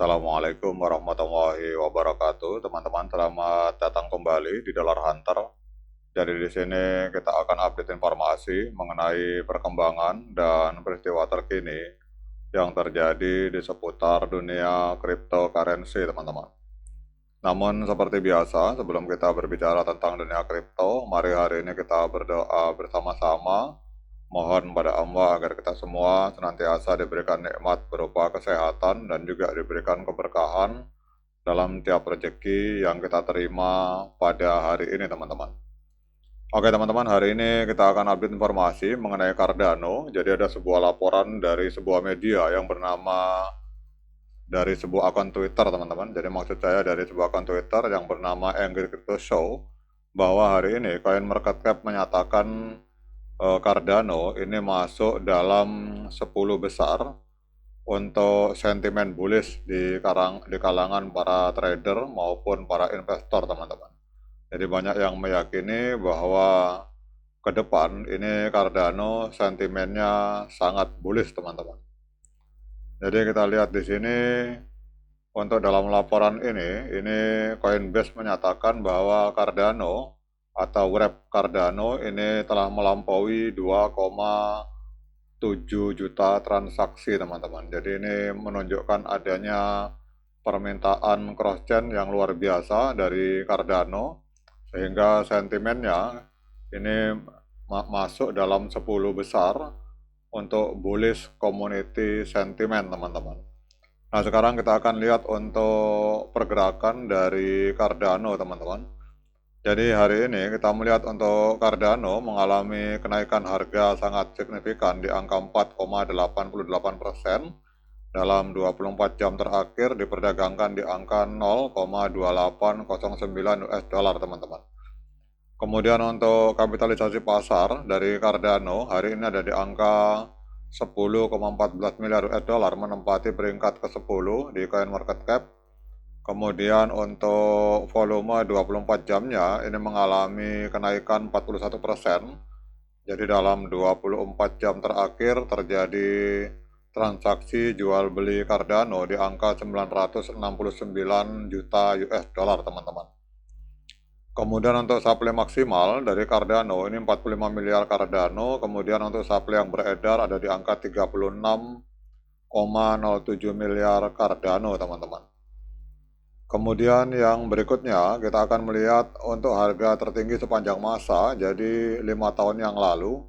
Assalamualaikum warahmatullahi wabarakatuh. Teman-teman, selamat datang kembali di Dollar Hunter. Jadi di sini kita akan update informasi mengenai perkembangan dan peristiwa terkini yang terjadi di seputar dunia cryptocurrency, teman-teman. Namun seperti biasa, sebelum kita berbicara tentang dunia kripto, mari hari ini kita berdoa bersama-sama. Mohon pada Allah agar kita semua senantiasa diberikan nikmat berupa kesehatan dan juga diberikan keberkahan dalam tiap rezeki yang kita terima pada hari ini, teman-teman. Oke teman-teman, hari ini kita akan update informasi mengenai Cardano. Jadi ada sebuah laporan dari sebuah media yang bernama dari sebuah akun Twitter, teman-teman. Jadi maksud saya dari sebuah akun Twitter yang bernama Angry Crypto Show, bahwa hari ini CoinMarketCap menyatakan Cardano ini masuk dalam 10 besar untuk sentimen bullish di kalangan para trader maupun para investor, teman-teman. Jadi banyak yang meyakini bahwa ke depan ini Cardano sentimennya sangat bullish, teman-teman. Jadi kita lihat di sini untuk dalam laporan ini Coinbase menyatakan bahwa Cardano atau wrap Cardano ini telah melampaui 2,7 juta transaksi, teman-teman. Jadi ini menunjukkan adanya permintaan cross-chain yang luar biasa dari Cardano, sehingga sentimennya ini masuk dalam 10 besar untuk bullish community sentiment, teman-teman. Nah, sekarang kita akan lihat untuk pergerakan dari Cardano, teman-teman. Jadi hari ini kita melihat untuk Cardano mengalami kenaikan harga sangat signifikan di angka 4,88% dalam 24 jam terakhir diperdagangkan di angka 0,2809 US dollar, teman-teman. Kemudian untuk kapitalisasi pasar dari Cardano hari ini ada di angka 10,14 miliar US dollar, menempati peringkat ke-10 di CoinMarketCap. Kemudian untuk volume 24 jamnya ini mengalami kenaikan 41%. Jadi dalam 24 jam terakhir terjadi transaksi jual beli Cardano di angka 969 juta US dollar, teman-teman. Kemudian untuk supply maksimal dari Cardano ini 45 miliar Cardano. Kemudian untuk supply yang beredar ada di angka 36,07 miliar Cardano, teman-teman. Kemudian yang berikutnya kita akan melihat untuk harga tertinggi sepanjang masa. Jadi 5 tahun yang lalu,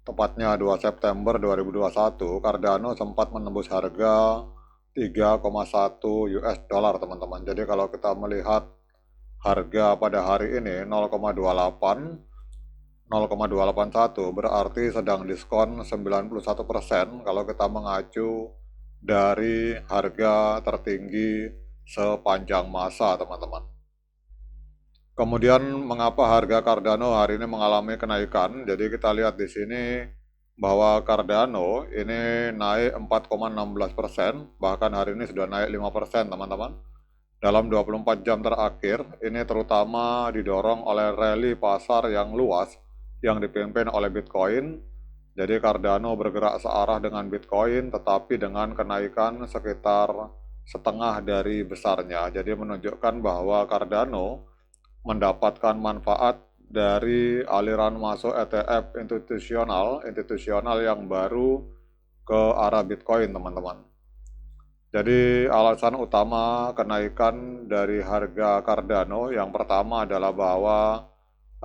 tepatnya 2 September 2021, Cardano sempat menembus harga 3,1 US dollar, teman-teman. Jadi kalau kita melihat harga pada hari ini 0,281 berarti sedang diskon 91% kalau kita mengacu dari harga tertinggi sepanjang masa, teman-teman. Kemudian mengapa harga Cardano hari ini mengalami kenaikan? Jadi kita lihat di sini bahwa Cardano ini naik 4,16%, bahkan hari ini sudah naik 5%, teman-teman. Dalam 24 jam terakhir, ini terutama didorong oleh rally pasar yang luas yang dipimpin oleh Bitcoin. Jadi Cardano bergerak searah dengan Bitcoin, tetapi dengan kenaikan sekitar setengah dari besarnya. Jadi menunjukkan bahwa Cardano mendapatkan manfaat dari aliran masuk ETF institusional yang baru ke arah Bitcoin, teman-teman. Jadi alasan utama kenaikan dari harga Cardano yang pertama adalah bahwa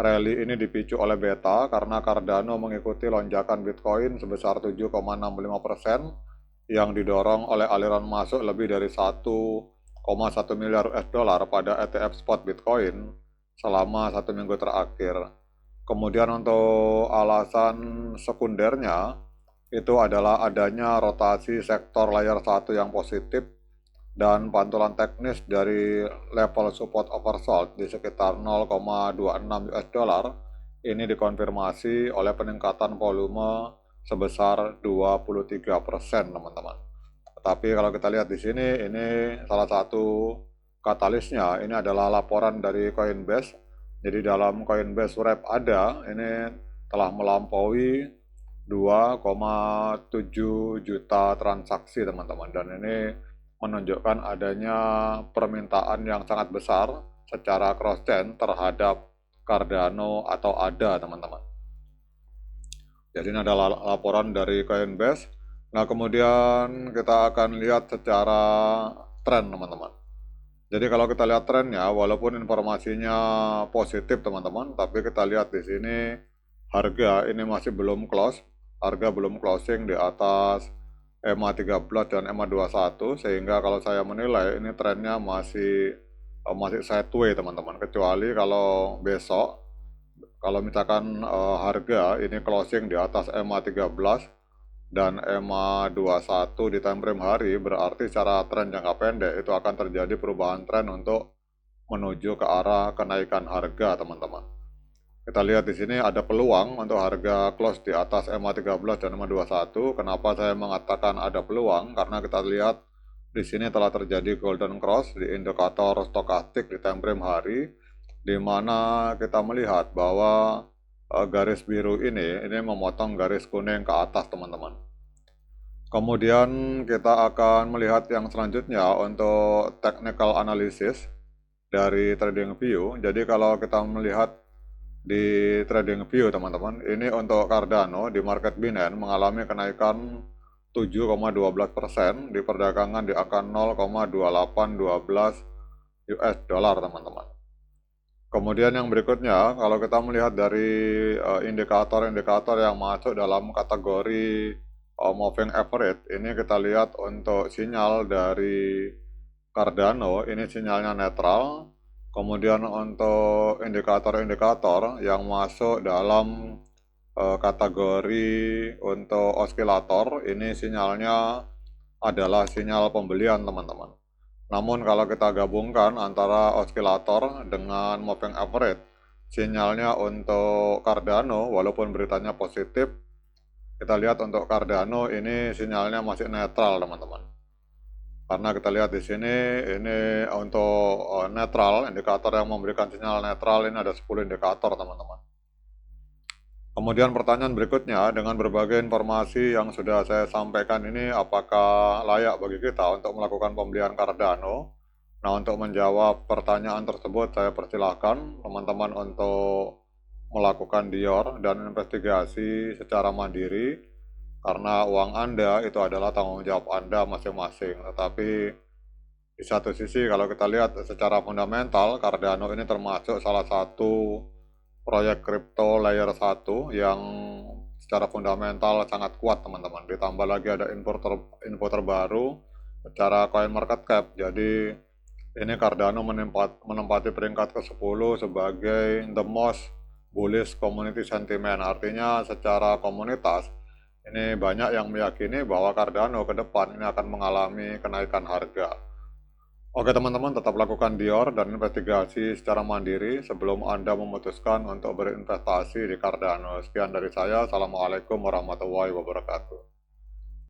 rally ini dipicu oleh beta karena Cardano mengikuti lonjakan Bitcoin sebesar 7,65% yang didorong oleh aliran masuk lebih dari 1,1 miliar US dollar pada ETF spot Bitcoin selama 1 minggu terakhir. Kemudian untuk alasan sekundernya itu adalah adanya rotasi sektor layer 1 yang positif dan pantulan teknis dari level support oversold di sekitar 0,26 US dollar ini dikonfirmasi oleh peningkatan volume sebesar 23%, teman-teman. Tetapi kalau kita lihat di sini, ini salah satu katalisnya ini adalah laporan dari Coinbase. Jadi dalam Coinbase Wrap ada ini telah melampaui 2,7 juta transaksi, teman-teman, dan ini menunjukkan adanya permintaan yang sangat besar secara cross chain terhadap Cardano atau ADA, teman-teman. Jadi ini adalah laporan dari Coinbase. Nah, kemudian kita akan lihat secara tren, teman-teman. Jadi kalau kita lihat trennya, walaupun informasinya positif, teman-teman, tapi kita lihat di sini harga ini masih belum close, harga belum closing di atas EMA 13 dan EMA 21, sehingga kalau saya menilai ini trennya masih sideways, teman-teman. Kecuali kalau besok, kalau misalkan harga ini closing di atas EMA 13 dan EMA 21 di time frame hari, berarti secara tren jangka pendek itu akan terjadi perubahan tren untuk menuju ke arah kenaikan harga, teman-teman. Kita lihat di sini ada peluang untuk harga close di atas EMA 13 dan EMA 21. Kenapa saya mengatakan ada peluang? Karena kita lihat di sini telah terjadi golden cross di indikator stokastik di time frame hari, di mana kita melihat bahwa garis biru ini memotong garis kuning ke atas, teman-teman. Kemudian kita akan melihat yang selanjutnya untuk technical analysis dari TradingView. Jadi kalau kita melihat di TradingView, teman-teman, ini untuk Cardano di market Binance mengalami kenaikan 7,12% di perdagangan di angka 0,2812 US dollar, teman-teman. Kemudian yang berikutnya, kalau kita melihat dari indikator-indikator yang masuk dalam kategori moving average, ini kita lihat untuk sinyal dari Cardano, ini sinyalnya netral. Kemudian untuk indikator-indikator yang masuk dalam kategori untuk osilator, ini sinyalnya adalah sinyal pembelian, teman-teman. Namun kalau kita gabungkan antara osilator dengan moving average, sinyalnya untuk Cardano walaupun beritanya positif, kita lihat untuk Cardano ini sinyalnya masih netral, teman-teman. Karena kita lihat di sini ini untuk netral, indikator yang memberikan sinyal netral ini ada 10 indikator, teman-teman. Kemudian pertanyaan berikutnya, dengan berbagai informasi yang sudah saya sampaikan ini, apakah layak bagi kita untuk melakukan pembelian Cardano? Nah, untuk menjawab pertanyaan tersebut, saya persilahkan teman-teman untuk melakukan dior dan investigasi secara mandiri, karena uang Anda itu adalah tanggung jawab Anda masing-masing. Tetapi di satu sisi, kalau kita lihat secara fundamental, Cardano ini termasuk salah satu proyek kripto layer 1 yang secara fundamental sangat kuat, teman-teman. Ditambah lagi ada info terbaru secara coin market cap. Jadi ini Cardano menempati peringkat ke-10 sebagai the most bullish community sentiment. Artinya secara komunitas ini banyak yang meyakini bahwa Cardano ke depan ini akan mengalami kenaikan harga. Oke, teman-teman, tetap lakukan dior dan investigasi secara mandiri sebelum Anda memutuskan untuk berinvestasi di Cardano. Sekian dari saya. Assalamualaikum warahmatullahi wabarakatuh.